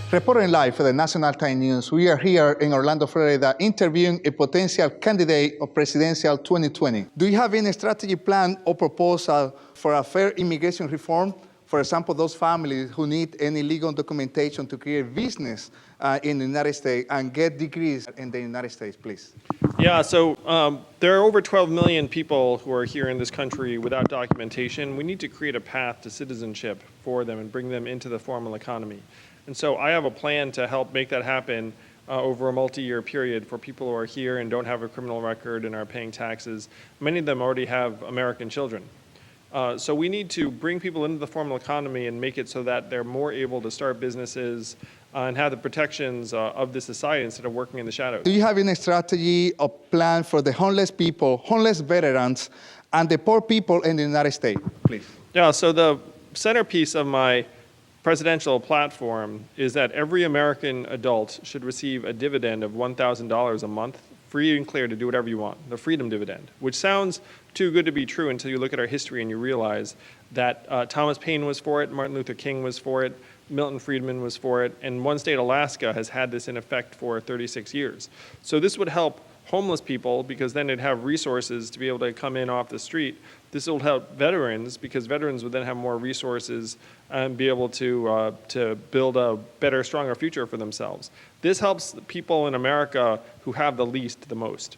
Reporting live for the National Time News, we are here in Orlando, Florida, interviewing a potential candidate of presidential 2020. Do you have any strategy plan or proposal for a fair immigration reform? For example, those families who need any legal documentation to create business in the United States and get degrees in the United States, please. Yeah, so there are over 12 million people who are here in this country without documentation. We need to create a path to citizenship for them and bring them into the formal economy. And so I have a plan to help make that happen over a multi-year period for people who are here and don't have a criminal record and are paying taxes. Many of them already have American children. So we need to bring people into the formal economy and make it so that they're more able to start businesses and have the protections of the society instead of working in the shadows. Do you have any strategy or plan for the homeless people, homeless veterans, and the poor people in the United States, please? Yeah, so the centerpiece of my presidential platform is that every American adult should receive a dividend of $1,000 a month, free and clear to do whatever you want, the freedom dividend, which sounds too good to be true until you look at our history and you realize that Thomas Paine was for it, Martin Luther King was for it, Milton Friedman was for it, and one state, Alaska, has had this in effect for 36 years. So this would help homeless people because then they'd have resources to be able to come in off the street. This will help veterans because veterans would then have more resources and be able to build a better, stronger future for themselves. This helps the people in America who have the least the most.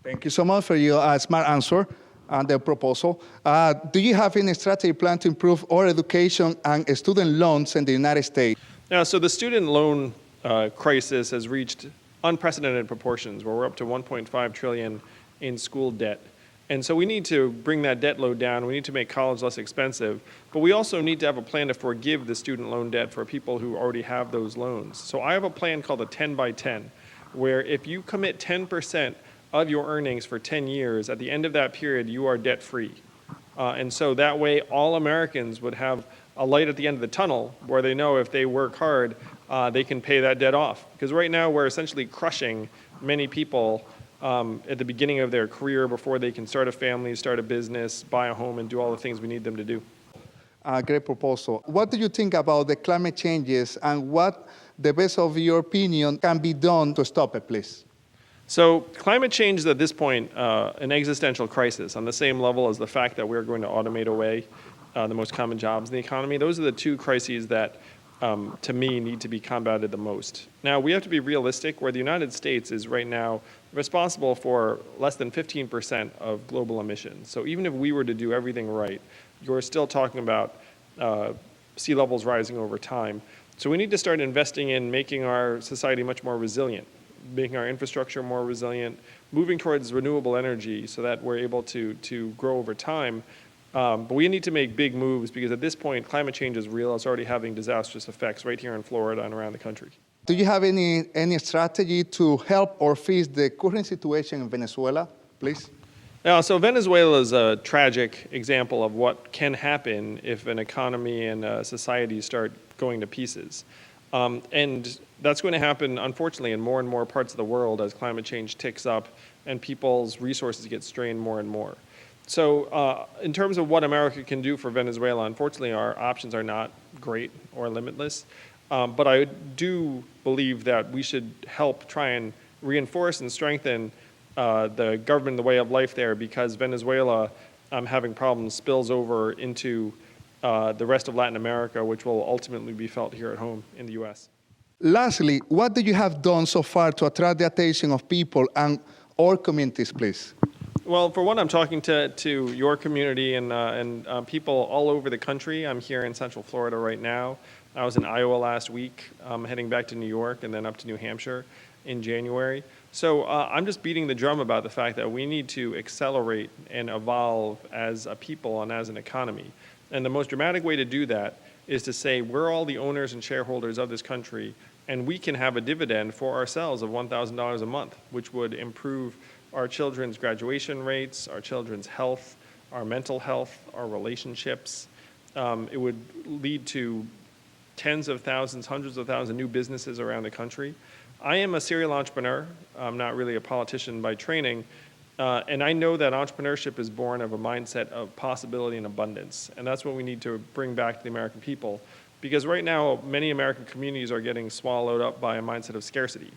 Thank you so much for your smart answer and the proposal. Do you have any strategy plan to improve our education and student loans in the United States? Yeah, so the student loan crisis has reached unprecedented proportions where we're up to 1.5 trillion in school debt. And so we need to bring that debt load down. We need to make college less expensive. But we also need to have a plan to forgive the student loan debt for people who already have those loans. So I have a plan called a 10 by 10, where if you commit 10% of your earnings for 10 years, at the end of that period, you are debt free. And so that way, all Americans would have a light at the end of the tunnel where they know if they work hard, they can pay that debt off. Because right now, we're essentially crushing many people at the beginning of their career before they can start a family, start a business, buy a home, and do all the things we need them to do. Great proposal. What do you think about the climate changes and what, the best of your opinion, can be done to stop it, please? So climate change is at this point an existential crisis on the same level as the fact that we're going to automate away the most common jobs in the economy. Those are the two crises that, to me, need to be combated the most. Now, we have to be realistic, where the United States is right now responsible for less than 15% of global emissions. So even if we were to do everything right, you're still talking about sea levels rising over time. So we need to start investing in making our society much more resilient, making our infrastructure more resilient, moving towards renewable energy so that we're able to grow over time. But we need to make big moves because at this point, climate change is real. It's already having disastrous effects right here in Florida and around the country. Do you have any strategy to help or fix the current situation in Venezuela, please? Yeah, so Venezuela is a tragic example of what can happen if an economy and society start going to pieces. And that's going to happen, unfortunately, in more and more parts of the world as climate change ticks up and people's resources get strained more and more. So in terms of what America can do for Venezuela, unfortunately, our options are not great or limitless. But I do believe that we should help try and reinforce and strengthen the government, the way of life there, because Venezuela having problems spills over into the rest of Latin America, which will ultimately be felt here at home in the U.S. Lastly, what do you have done so far to attract the attention of people and our communities, please? Well, for one, I'm talking to your community and people all over the country. I'm here in Central Florida right now. I was in Iowa last week, heading back to New York and then up to New Hampshire in January. So I'm just beating the drum about the fact that we need to accelerate and evolve as a people and as an economy. And the most dramatic way to do that is to say we're all the owners and shareholders of this country, and we can have a dividend for ourselves of $1,000 a month, which would improve our children's graduation rates, our children's health, our mental health, our relationships. It would lead to tens of thousands, hundreds of thousands of new businesses around the country. I am a serial entrepreneur. I'm not really a politician by training. And I know that entrepreneurship is born of a mindset of possibility and abundance. And that's what we need to bring back to the American people. Because right now, many American communities are getting swallowed up by a mindset of scarcity,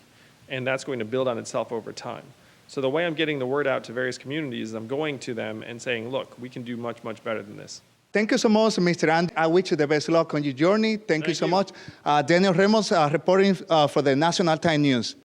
and that's going to build on itself over time. So the way I'm getting the word out to various communities is I'm going to them and saying, look, we can do much, much better than this. Thank you so much, Mr. And I wish you the best luck on your journey. Thank you so much. Daniel Ramos, reporting for the National Time News.